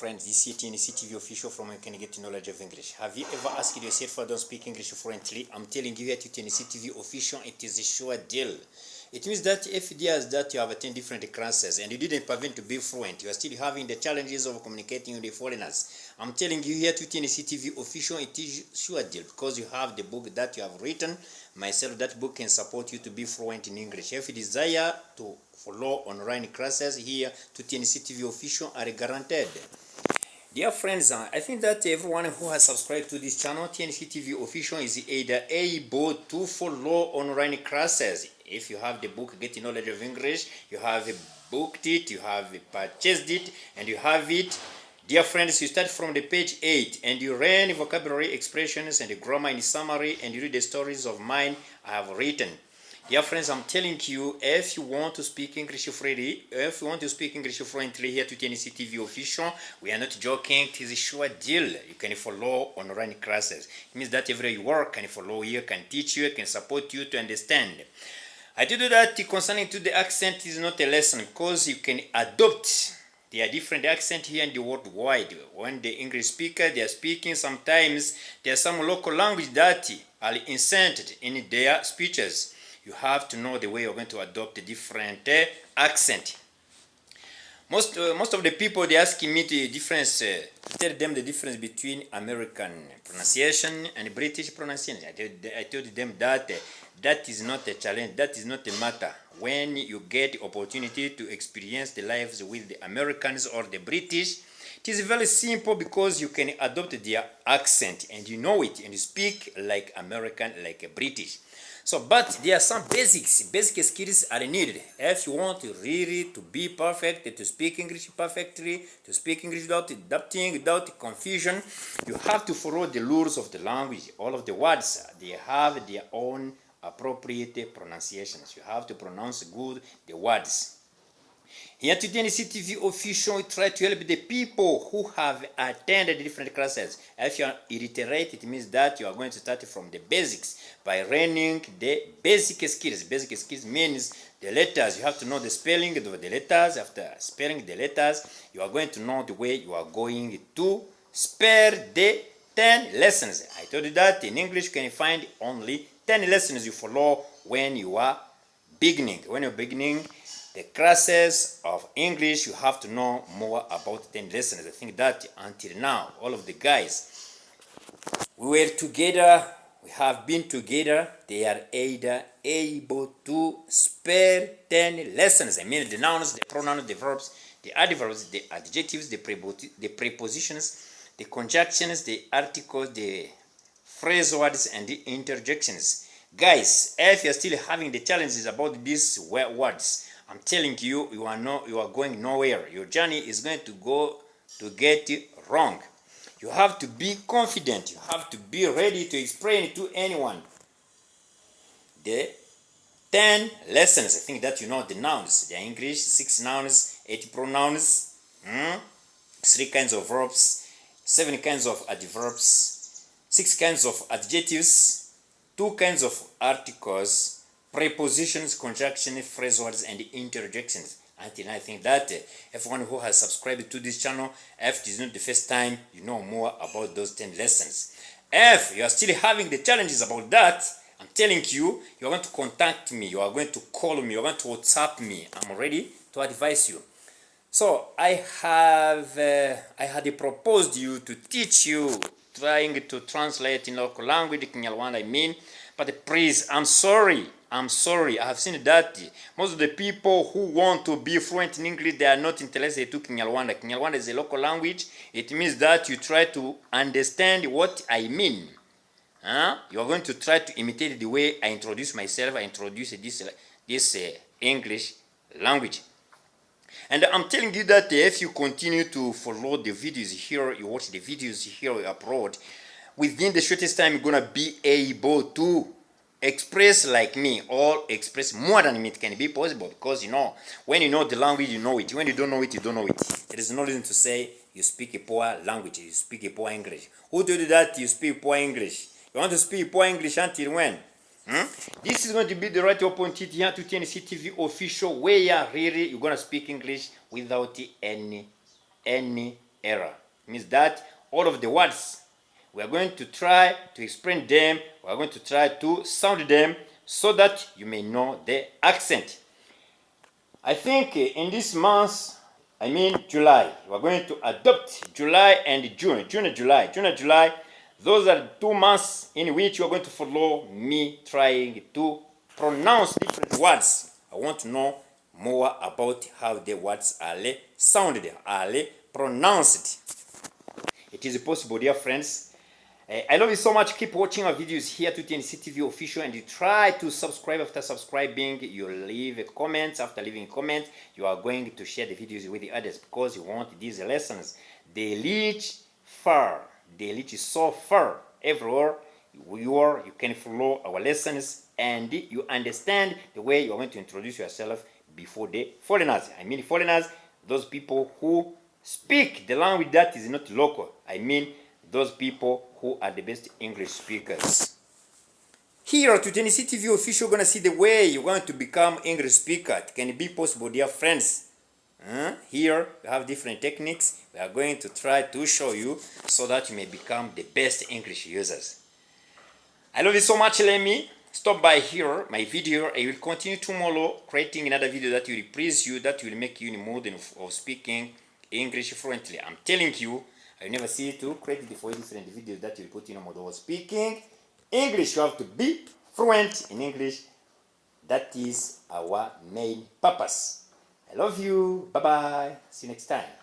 friends, this is TNC TV official from You Can Get Knowledge of English. Have you ever asked yourself I don't speak English fluently? I'm telling you here to TNC TV official, it is a sure deal. It means that if there's that you have attended different classes and you didn't prevent to be fluent, you are still having the challenges of communicating with the foreigners. I'm telling you here to TNC TV official, it is sure deal because you have the book that you have written. Myself, that book can support you to be fluent in English. If you desire to follow online classes here to TNC TV official are guaranteed. Dear friends, I think that everyone who has subscribed to this channel, TNC TV official, is either able to follow online classes. If you have the book Get Knowledge of English, you have booked it, you have purchased it, and you have it. Dear friends, you start from the page 8 and you learn vocabulary, expressions, and the grammar in summary, and you read the stories of mine I have written. Dear friends, I'm telling you, if you want to speak English freely, if you want to speak English fluently here to TNC TV official, we are not joking, it is a sure deal. You can follow online classes. It means that everywhere you work, can follow you, can teach you, can support you to understand. I told you that concerning to the accent is not a lesson because you can adopt. There are different accents here in the world wide. When the English speaker, they are speaking, sometimes there are some local language that are inserted in their speeches. You have to know the way you're going to adopt a different accent. Most of the people, they asking me the difference, tell them the difference between American pronunciation and British pronunciation. I told them that that is not a challenge, that is not a matter. When you get the opportunity to experience the lives with the Americans or the British, it is very simple because you can adopt their accent and you know it and you speak like American, like a British. So, but there are some basic skills are needed. If you want to really to be perfect, to speak English perfectly, to speak English without adapting, without confusion, you have to follow the rules of the language. All of the words, they have their own appropriate pronunciations. You have to pronounce good the words. Here to TNC TV official, we try to help the people who have attended different classes. If you are illiterate, it means that you are going to start from the basics by learning the basic skills. Basic skills means the letters. You have to know the spelling of the letters. After spelling the letters, you are going to know the way you are going to spell the 10 lessons. I told you that in English you can find only 10 lessons you follow when you are beginning. When you're beginning the classes of English, you have to know more about 10 lessons. I think that until now, all of the guys, we were together, we have been together, they are either able to spell 10 lessons. I mean the nouns, the pronouns, the verbs, the adverbs, the adjectives, the prepositions, the conjunctions, the articles, the phrase words, and the interjections. Guys, if you're still having the challenges about these words, I'm telling you, you are going nowhere. Your journey is going to get wrong. You have to be confident. You have to be ready to explain to anyone the 10 lessons. I think that you know the nouns. The English, 6 nouns, 8 pronouns, 3 kinds of verbs, 7 kinds of adverbs, 6 kinds of adjectives, 2 kinds of articles, prepositions, conjunctions, phrase words, and interjections. Until I think that everyone who has subscribed to this channel, if it is not the first time, you know more about those 10 lessons. If you are still having the challenges about that, I'm telling you, you are going to contact me, you are going to call me, you are going to WhatsApp me. I'm ready to advise you. So I had proposed you to teach you, trying to translate in local language, Kinyarwanda I mean, but please, I'm sorry, I have seen that most of the people who want to be fluent in English, they are not interested to Kinyarwanda. Kinyarwanda is a local language. It means that you try to understand what I mean. You are going to try to imitate the way I introduce myself, I introduce this English language. And I'm telling you that if you continue to follow the videos here, you watch the videos here we upload, within the shortest time you're gonna be able to express like me or express more than me. It can be possible because you know, when you know the language, you know it. When you don't know it, you don't know it. There is no reason to say you speak a poor language, you speak a poor English. Who told you that you speak poor English? You want to speak poor English until when? This is going to be the right opportunity here to TNC TV official, where really you're going to speak English without any error. It means that all of the words, we are going to try to explain them, we are going to try to sound them so that you may know the accent. I think in this month, I mean July, we are going to adopt July and June. June and July. Those are 2 months in which you are going to follow me trying to pronounce different words. I want to know more about how the words are sounded, are pronounced. It is possible, dear friends. I love you so much. Keep watching our videos here to TNC TV Official, and you try to subscribe. After subscribing, you leave a comment. After leaving a comment, you are going to share the videos with the others because you want these lessons. They reach far. They reach so far everywhere you can follow our lessons and you understand the way you are going to introduce yourself before the foreigners. I mean foreigners, those people who speak the language that is not local. I mean those people who are the best English speakers. Here to Tennessee TV Official, you're going to see the way you're going to become English speaker. It can be possible, dear friends. Here we have different techniques. We are going to try to show you so that you may become the best English users. I love you so much. Let me stop by here my video. I will continue tomorrow creating another video that will please you, that will make you in the mood of speaking English fluently. I'm telling you, I never see you to create the 4 different videos that will put you in a mode of speaking English. You have to be fluent in English. That is our main purpose. I love you. Bye-bye. See you next time.